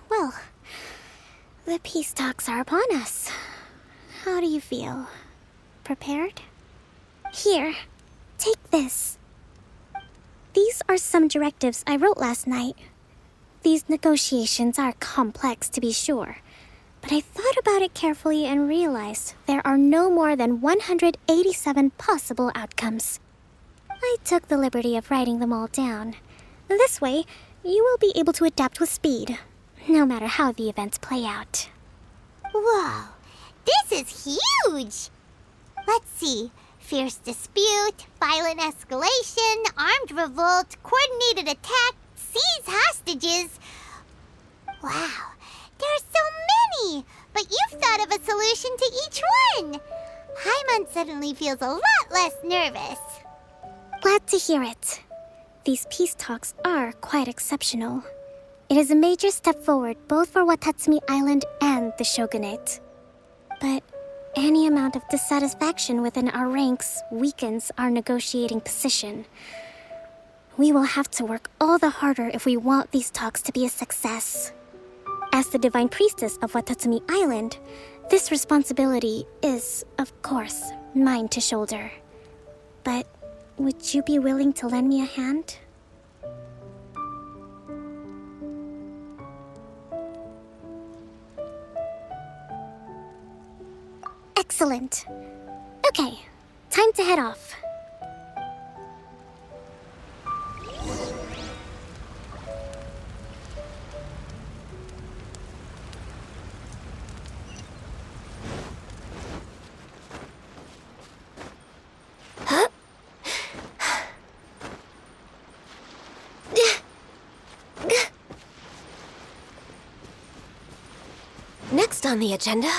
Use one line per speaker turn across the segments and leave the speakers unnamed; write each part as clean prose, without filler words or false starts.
Well, the peace talks are upon us. How do you feel? Prepared? Here, take this. These are some directives I wrote last night. These negotiations are complex, to be sure, but I thought about it carefully and realized there are no more than 187 possible outcomes. I took the liberty of writing them all down. This way, you will be able to adapt with speed, no matter how the events play out.
Whoa, this is huge! Let's see. Fierce dispute, violent escalation, armed revolt, coordinated attack, seize hostages. Wow, there are so many! But you've thought of a solution to each one! Hyman suddenly feels a lot less nervous.
Glad to hear it. These peace talks are quite exceptional. It is a major step forward both for Watatsumi Island and the Shogunate. But any amount of dissatisfaction within our ranks weakens our negotiating position. We will have to work all the harder if we want these talks to be a success. As the Divine Priestess of Watatsumi Island, this responsibility is, of course, mine to shoulder. But would you be willing to lend me a hand? Excellent. Okay, time to head off.
Next on the agenda...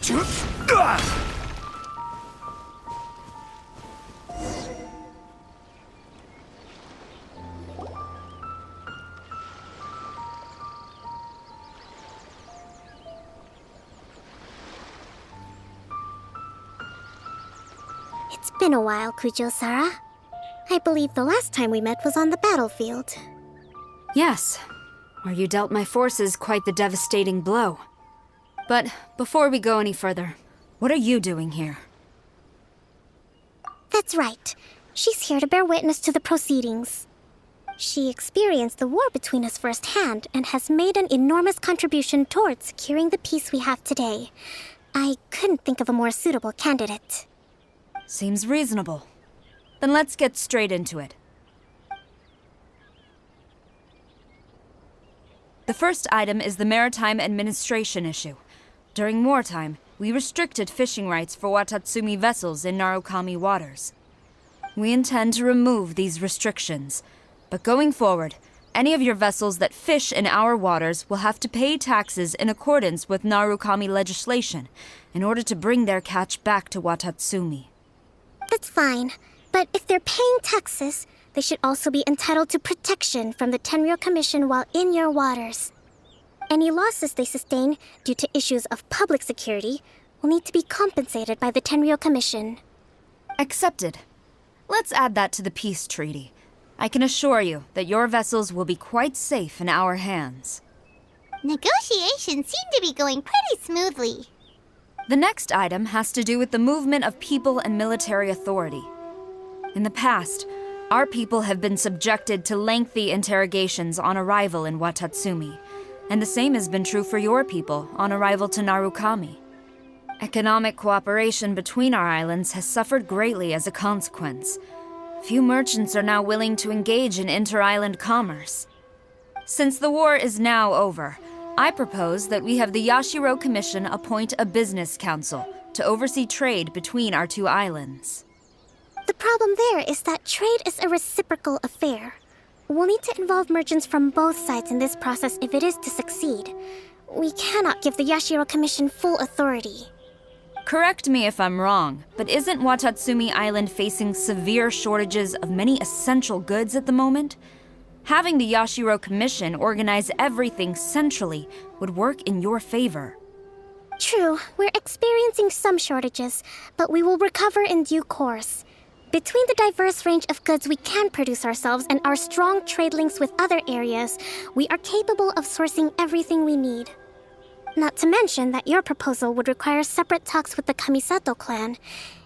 It's been a while, Kujo-Sara. I believe the last time we met was on the battlefield.
Yes, where you dealt my forces quite the devastating blow. But before we go any further, what are you doing here?
That's right. She's here to bear witness to the proceedings. She experienced the war between us firsthand and has made an enormous contribution towards securing the peace we have today. I couldn't think of a more suitable candidate.
Seems reasonable. Then let's get straight into it. The first item is the maritime administration issue. During wartime, we restricted fishing rights for Watatsumi vessels in Narukami waters. We intend to remove these restrictions, but going forward, any of your vessels that fish in our waters will have to pay taxes in accordance with Narukami legislation in order to bring their catch back to Watatsumi.
That's fine, but if they're paying taxes, they should also be entitled to protection from the Tenryou Commission while in your waters. Any losses they sustain due to issues of public security will need to be compensated by the Tenryou Commission.
Accepted. Let's add that to the peace treaty. I can assure you that your vessels will be quite safe in our hands.
Negotiations seem to be going pretty smoothly.
The next item has to do with the movement of people and military authority. In the past, our people have been subjected to lengthy interrogations on arrival in Watatsumi, and the same has been true for your people on arrival to Narukami. Economic cooperation between our islands has suffered greatly as a consequence. Few merchants are now willing to engage in inter-island commerce. Since the war is now over, I propose that we have the Yashiro Commission appoint a business council to oversee trade between our two islands.
The problem there is that trade is a reciprocal affair. We'll need to involve merchants from both sides in this process if it is to succeed. We cannot give the Yashiro Commission full authority.
Correct me if I'm wrong, but isn't Watatsumi Island facing severe shortages of many essential goods at the moment? Having the Yashiro Commission organize everything centrally would work in your favor.
True, we're experiencing some shortages, but we will recover in due course. Between the diverse range of goods we can produce ourselves and our strong trade links with other areas, we are capable of sourcing everything we need. Not to mention that your proposal would require separate talks with the Kamisato clan.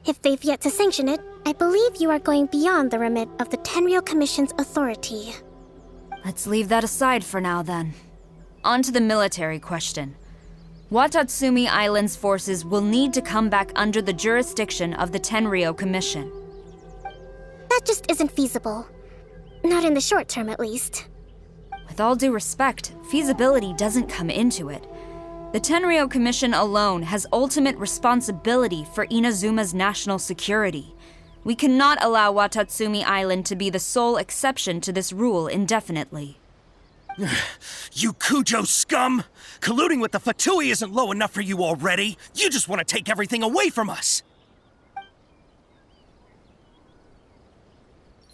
If they've yet to sanction it, I believe you are going beyond the remit of the Tenryou Commission's authority.
Let's leave that aside for now, then. On to the military question. Watatsumi Island's forces will need to come back under the jurisdiction of the Tenryou Commission.
That just isn't feasible. Not in the short term, at least.
With all due respect, feasibility doesn't come into it. The Tenryou Commission alone has ultimate responsibility for Inazuma's national security. We cannot allow Watatsumi Island to be the sole exception to this rule indefinitely.
You Kujo scum! Colluding with the Fatui isn't low enough for you already. You just want to take everything away from us.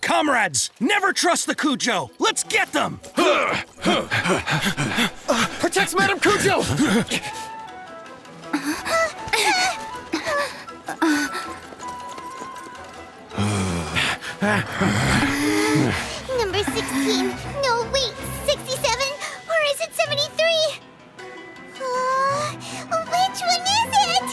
Comrades, never trust the Kujo! Let's get them!
Protect Madame Kujo!
Number 16. No, wait. 67? Or is it 73? Which one is it?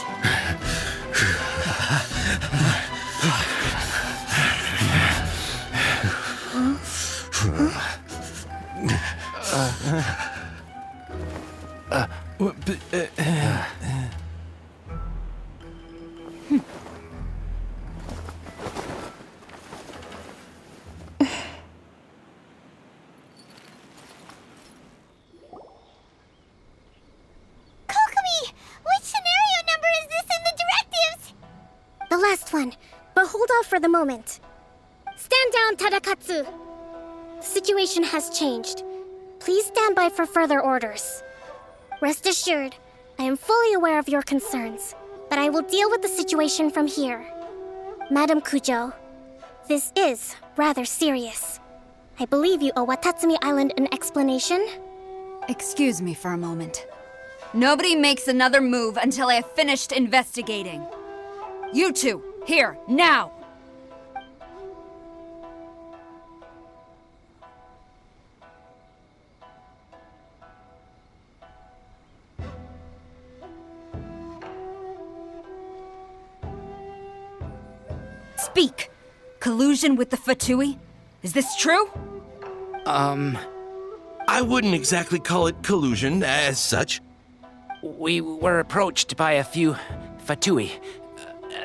The last one, but hold off for the moment. Stand down, Tadakatsu! The situation has changed. Please stand by for further orders. Rest assured, I am fully aware of your concerns. but I will deal with the situation from here. Madam Kujo, this is rather serious. I believe you owe Watatsumi Island an explanation.
Excuse me for a moment. Nobody makes another move until I have finished investigating. You two, here, now! Speak! Collusion with the Fatui? Is this true?
I wouldn't exactly call it collusion as such.
We were approached by a few Fatui.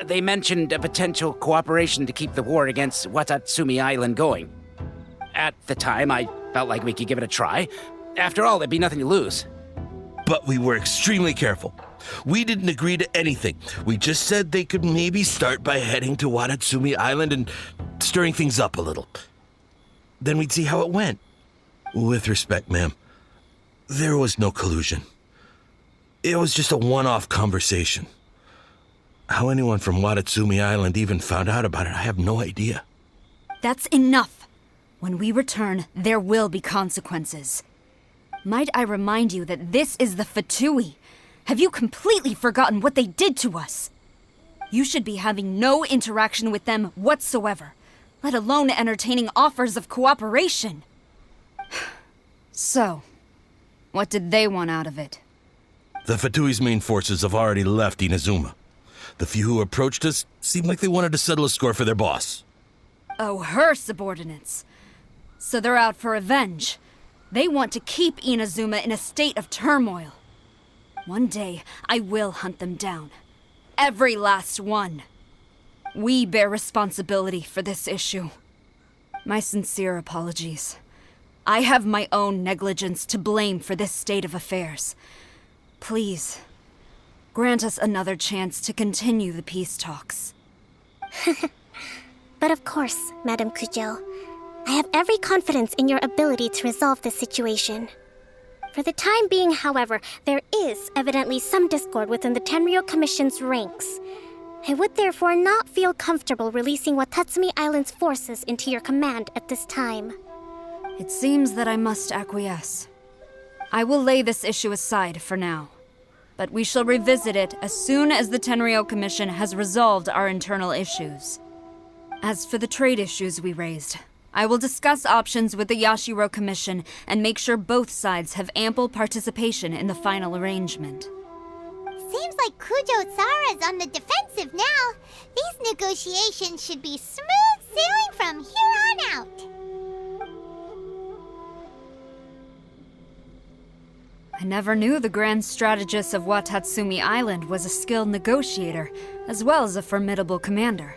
They mentioned a potential cooperation to keep the war against Watatsumi Island going. At the time, I felt like we could give it a try. After all, there'd be nothing to lose.
But we were extremely careful. We didn't agree to anything. We just said they could maybe start by heading to Watatsumi Island and stirring things up a little. Then we'd see how it went. With respect, ma'am, there was no collusion. It was just a one-off conversation. How anyone from Watatsumi Island even found out about it, I have no idea.
That's enough. When we return, there will be consequences. Might I remind you that this is the Fatui? Have you completely forgotten what they did to us? You should be having no interaction with them whatsoever, let alone entertaining offers of cooperation. So, what did they want out of it?
The Fatui's main forces have already left Inazuma. The few who approached us seemed like they wanted to settle a score for their boss.
Oh, her subordinates. So they're out for revenge. They want to keep Inazuma in a state of turmoil. One day, I will hunt them down. Every last one. We bear responsibility for this issue. My sincere apologies. I have my own negligence to blame for this state of affairs. Please, grant us another chance to continue the peace talks.
But of course, Madam Kujo, I have every confidence in your ability to resolve this situation. For the time being, however, there is evidently some discord within the Tenryou Commission's ranks. I would therefore not feel comfortable releasing Watatsumi Island's forces into your command at this time.
It seems that I must acquiesce. I will lay this issue aside for now, but we shall revisit it as soon as the Tenryou Commission has resolved our internal issues. As for the trade issues we raised, I will discuss options with the Yashiro Commission and make sure both sides have ample participation in the final arrangement.
Seems like Kujo-sara's on the defensive now. These negotiations should be smooth sailing from here on out.
I never knew the grand strategist of Watatsumi Island was a skilled negotiator, as well as a formidable commander.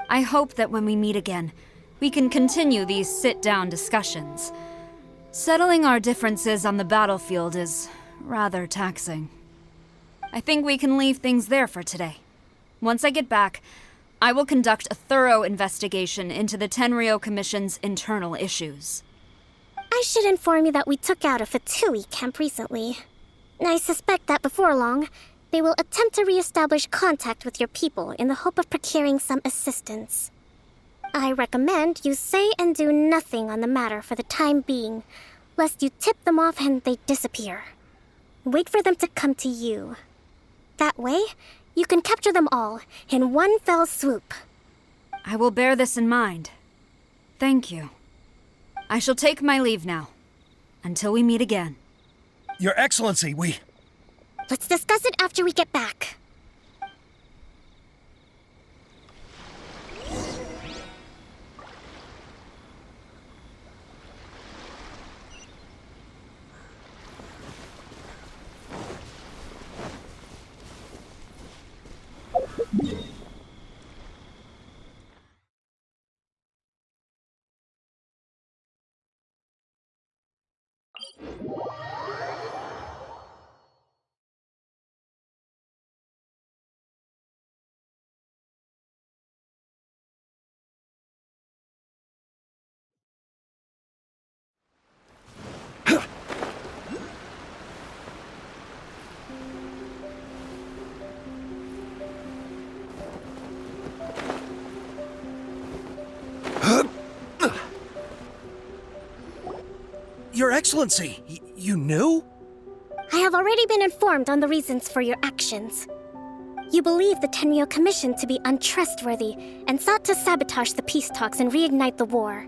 I hope that when we meet again, we can continue these sit-down discussions. Settling our differences on the battlefield is rather taxing. I think we can leave things there for today. Once I get back, I will conduct a thorough investigation into the Tenryou Commission's internal issues.
I should inform you that we took out a Fatui camp recently. I suspect that before long, they will attempt to re-establish contact with your people in the hope of procuring some assistance. I recommend you say and do nothing on the matter for the time being, lest you tip them off and they disappear. Wait for them to come to you. That way, you can capture them all in one fell swoop.
I will bear this in mind. Thank you. I shall take my leave now. Until we meet again.
Your Excellency,
Let's discuss it after we get back.
Your Excellency, you knew?
I have already been informed on the reasons for your actions. You believe the Tenryou Commission to be untrustworthy and sought to sabotage the peace talks and reignite the war.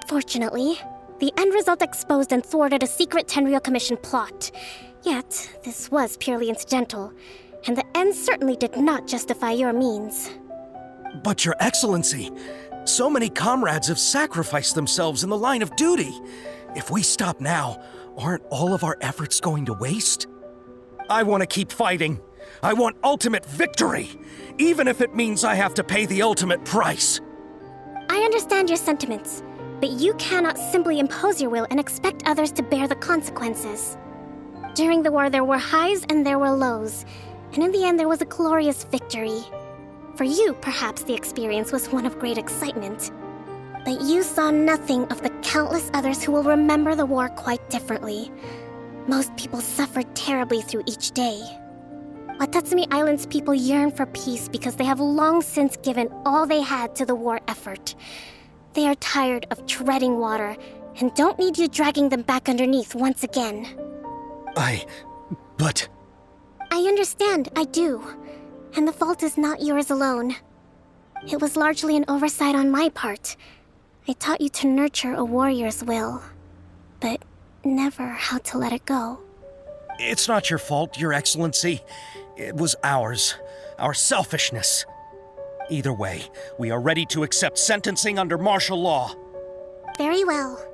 Fortunately, the end result exposed and thwarted a secret Tenryou Commission plot. Yet, this was purely incidental, and the end certainly did not justify your means.
But Your Excellency, so many comrades have sacrificed themselves in the line of duty. If we stop now, aren't all of our efforts going to waste? I want to keep fighting. I want ultimate victory, even if it means I have to pay the ultimate price.
I understand your sentiments, but you cannot simply impose your will and expect others to bear the consequences. During the war, there were highs and there were lows, and in the end, there was a glorious victory. For you, perhaps the experience was one of great excitement. But you saw nothing of the countless others who will remember the war quite differently. Most people suffered terribly through each day. Watatsumi Island's people yearn for peace because they have long since given all they had to the war effort. They are tired of treading water and don't need you dragging them back underneath once again.
But...
I understand, I do. And the fault is not yours alone. It was largely an oversight on my part. I taught you to nurture a warrior's will, but never how to let it go.
It's not your fault, Your Excellency. It was ours. Our selfishness. Either way, we are ready to accept sentencing under martial law.
Very well.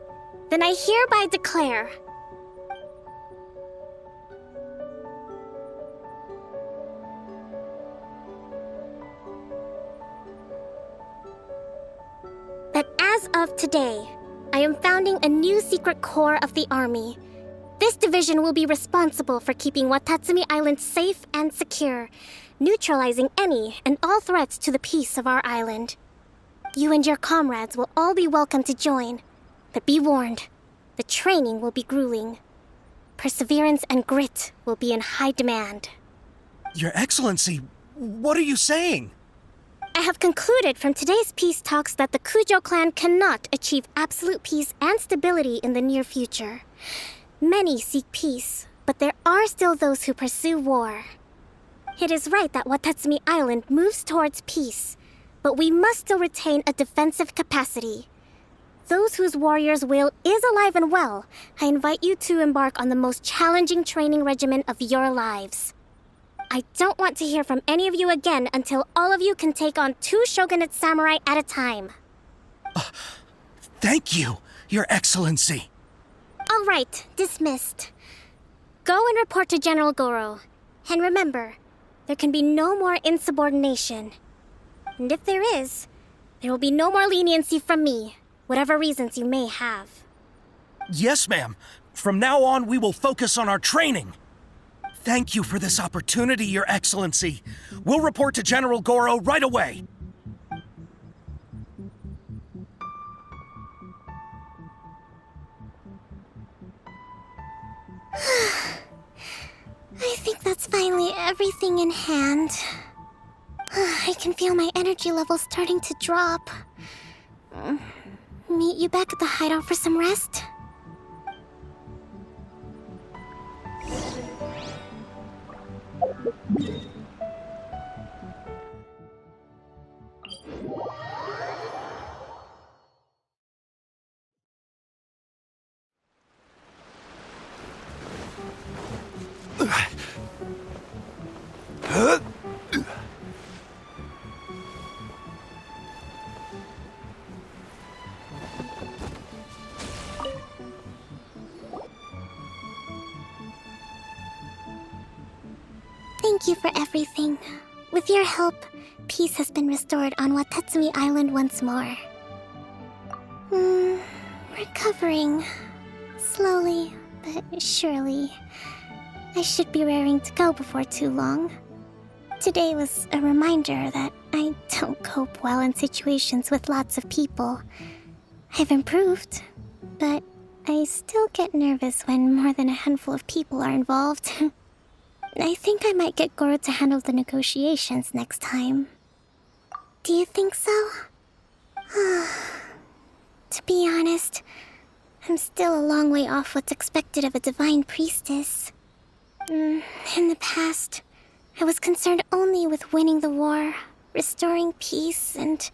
Then I hereby declare... that as of today, I am founding a new secret corps of the army. This division will be responsible for keeping Watatsumi Island safe and secure, neutralizing any and all threats to the peace of our island. You and your comrades will all be welcome to join, but be warned, the training will be grueling. Perseverance and grit will be in high demand.
Your Excellency, what are you saying?
I have concluded from today's peace talks that the Kujo clan cannot achieve absolute peace and stability in the near future. Many seek peace, but there are still those who pursue war. It is right that Watatsumi Island moves towards peace, but we must still retain a defensive capacity. Those whose warrior's will is alive and well, I invite you to embark on the most challenging training regimen of your lives. I don't want to hear from any of you again until all of you can take on 2 shogunate samurai at a time.
Thank you, Your Excellency.
All right, dismissed. Go and report to General Goro. And remember, there can be no more insubordination. And if there is, there will be no more leniency from me, whatever reasons you may have.
Yes, ma'am. From now on, we will focus on our training. Thank you for this opportunity, Your Excellency. We'll report to General Goro right away.
I think that's finally everything in hand. I can feel my energy level starting to drop. Meet you back at the hideout for some rest? Thank you for everything. With your help, peace has been restored on Watatsumi Island once more. Recovering. Slowly, but surely. I should be raring to go before too long. Today was a reminder that I don't cope well in situations with lots of people. I've improved, but I still get nervous when more than a handful of people are involved. I think I might get Goro to handle the negotiations next time. Do you think so? To be honest, I'm still a long way off what's expected of a divine priestess. In the past, I was concerned only with winning the war, restoring peace, and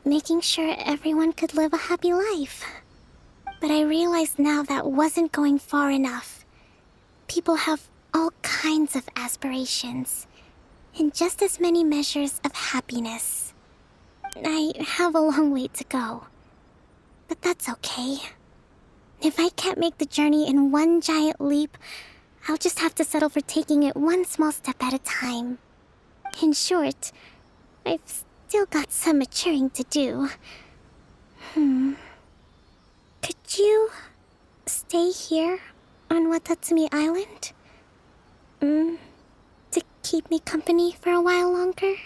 making sure everyone could live a happy life. But I realize now that wasn't going far enough. People have all kinds of aspirations, and just as many measures of happiness. I have a long way to go, but that's okay. If I can't make the journey in one giant leap, I'll just have to settle for taking it one small step at a time. In short, I've still got some maturing to do. Could you stay here on Watatsumi Island? To keep me company for a while longer?